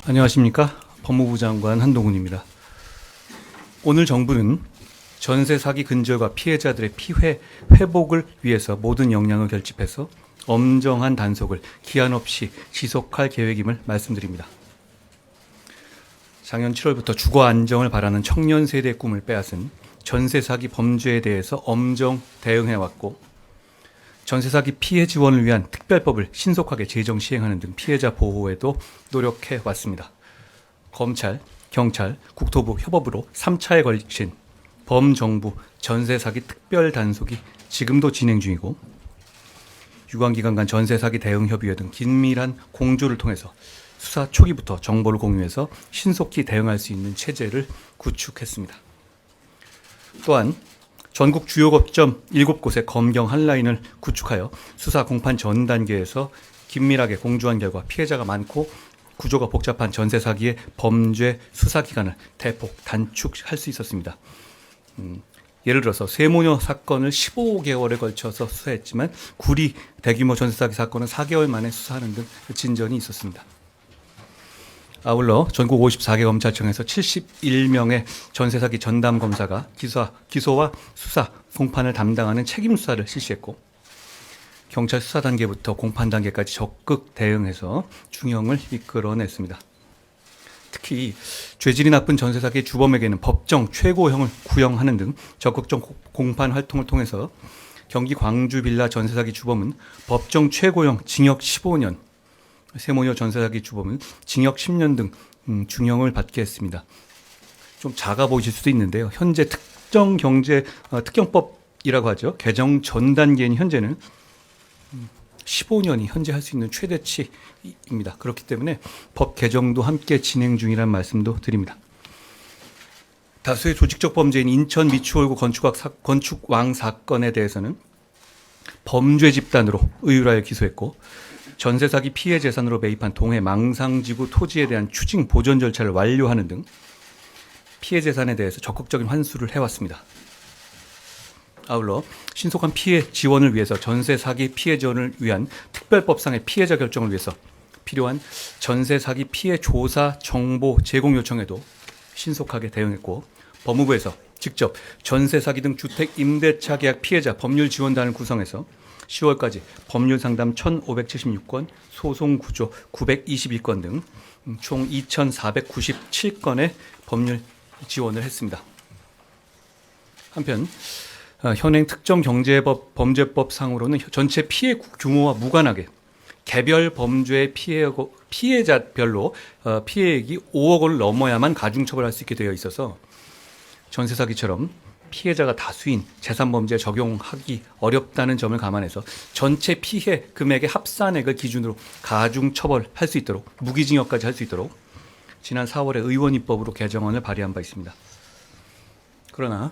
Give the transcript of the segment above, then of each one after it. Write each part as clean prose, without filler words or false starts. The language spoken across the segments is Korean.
안녕하십니까. 법무부 장관 한동훈입니다. 오늘 정부는 전세 사기 근절과 피해자들의 피해 회복을 위해서 모든 역량을 결집해서 엄정한 단속을 기한 없이 지속할 계획임을 말씀드립니다. 작년 7월부터 주거 안정을 바라는 청년 세대의 꿈을 빼앗은 전세 사기 범죄에 대해서 엄정 대응해왔고, 전세 사기 피해 지원을 위한 특별법을 신속하게 제정 시행하는 등 피해자 보호에도 노력해 왔습니다. 검찰, 경찰, 국토부 협업으로 3차에 걸친 범정부 전세 사기 특별 단속이 지금도 진행 중이고, 유관기관 간 전세 사기 대응 협의회 등 긴밀한 공조를 통해서 수사 초기부터 정보를 공유해서 신속히 대응할 수 있는 체제를 구축했습니다. 또한 전국 주요 거점 7곳의 검경 한라인을 구축하여 수사 공판 전 단계에서 긴밀하게 공조한 결과 피해자가 많고 구조가 복잡한 전세 사기의 범죄 수사 기간을 대폭 단축할 수 있었습니다. 예를 들어서 세모녀 사건을 15개월에 걸쳐서 수사했지만 구리 대규모 전세 사기 사건은 4개월 만에 수사하는 등 진전이 있었습니다. 아울러 전국 54개 검찰청에서 71명의 전세 사기 전담 검사가 기소와 수사, 공판을 담당하는 책임 수사를 실시했고, 경찰 수사 단계부터 공판 단계까지 적극 대응해서 중형을 이끌어냈습니다. 특히 죄질이 나쁜 전세 사기 주범에게는 법정 최고형을 구형하는 등 적극적 공판 활동을 통해서 경기 광주 빌라 전세 사기 주범은 법정 최고형 징역 15년, 세모녀 전세 사기 주범은 징역 10년 등 중형을 받게 했습니다. 좀 작아 보이실 수도 있는데요. 현재 특경법이라고 하죠. 개정 전 단계인 현재는 15년이 현재 할 수 있는 최대치입니다. 그렇기 때문에 법 개정도 함께 진행 중이라는 말씀도 드립니다. 다수의 조직적 범죄인 인천 미추홀구 건축왕 사건에 대해서는 범죄 집단으로 의율하여 기소했고, 전세 사기 피해 재산으로 매입한 동해 망상지구 토지에 대한 추징 보전 절차를 완료하는 등 피해 재산에 대해서 적극적인 환수를 해왔습니다. 아울러 신속한 피해 지원을 위해서 전세 사기 피해 지원을 위한 특별법상의 피해자 결정을 위해서 필요한 전세 사기 피해 조사 정보 제공 요청에도 신속하게 대응했고, 법무부에서 직접 전세 사기 등 주택 임대차 계약 피해자 법률 지원단을 구성해서 10월까지 법률 상담 1,576건, 소송 구조 922건 등 총 2,497건의 법률 지원을 했습니다. 한편 현행 특정경제법 범죄법 상으로는 전체 피해 규모와 무관하게 개별 범죄의 피해자별로 피해액이 5억 원을 넘어야만 가중처벌할 수 있게 되어 있어서 전세 사기처럼 피해자가 다수인 재산범죄에 적용하기 어렵다는 점을 감안해서 전체 피해 금액의 합산액을 기준으로 가중처벌할 수 있도록, 무기징역까지 할 수 있도록 지난 4월에 의원입법으로 개정안을 발의한 바 있습니다. 그러나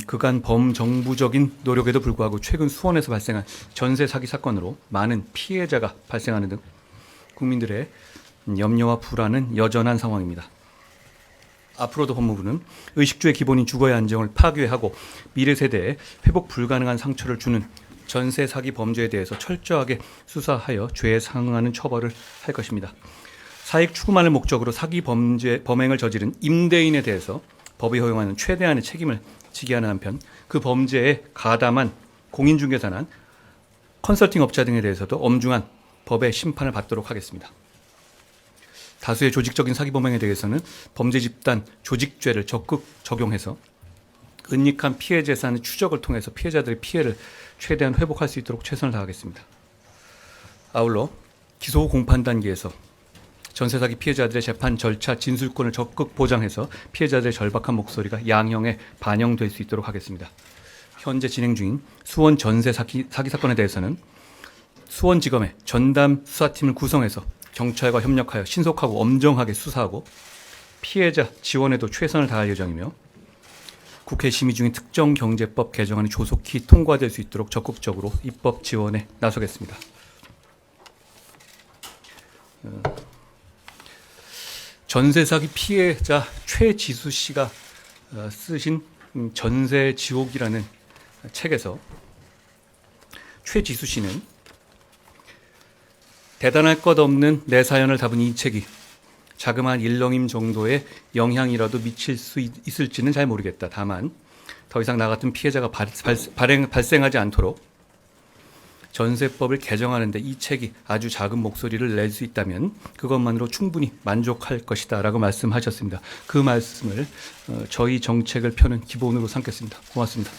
그간 범정부적인 노력에도 불구하고 최근 수원에서 발생한 전세 사기 사건으로 많은 피해자가 발생하는 등 국민들의 염려와 불안은 여전한 상황입니다. 앞으로도 법무부는 의식주의 기본인 주거의 안정을 파괴하고 미래 세대에 회복 불가능한 상처를 주는 전세 사기 범죄에 대해서 철저하게 수사하여 죄에 상응하는 처벌을 할 것입니다. 사익 추구만을 목적으로 사기 범행을 저지른 임대인에 대해서 법이 허용하는 최대한의 책임을 지게 하는 한편, 그 범죄에 가담한 공인중개사나 컨설팅 업자 등에 대해서도 엄중한 법의 심판을 받도록 하겠습니다. 다수의 조직적인 사기 범행에 대해서는 범죄 집단 조직죄를 적극 적용해서 은닉한 피해 재산의 추적을 통해서 피해자들의 피해를 최대한 회복할 수 있도록 최선을 다하겠습니다. 아울러 기소 후 공판 단계에서 전세 사기 피해자들의 재판 절차 진술권을 적극 보장해서 피해자들의 절박한 목소리가 양형에 반영될 수 있도록 하겠습니다. 현재 진행 중인 수원 전세 사기 사건에 대해서는 수원지검의 전담 수사팀을 구성해서 경찰과 협력하여 신속하고 엄정하게 수사하고 피해자 지원에도 최선을 다할 예정이며, 국회 심의 중인 특정경제법 개정안이 조속히 통과될 수 있도록 적극적으로 입법 지원에 나서겠습니다. 전세 사기 피해자 최지수 씨가 쓰신 전세 지옥이라는 책에서 최지수 씨는 대단할 것 없는 내 사연을 담은 이 책이 자그마한 일렁임 정도의 영향이라도 미칠 수 있을지는 잘 모르겠다. 다만 더 이상 나 같은 피해자가 발생하지 않도록 전세법을 개정하는데 이 책이 아주 작은 목소리를 낼 수 있다면 그것만으로 충분히 만족할 것이다 라고 말씀하셨습니다. 그 말씀을 저희 정책을 펴는 기본으로 삼겠습니다. 고맙습니다.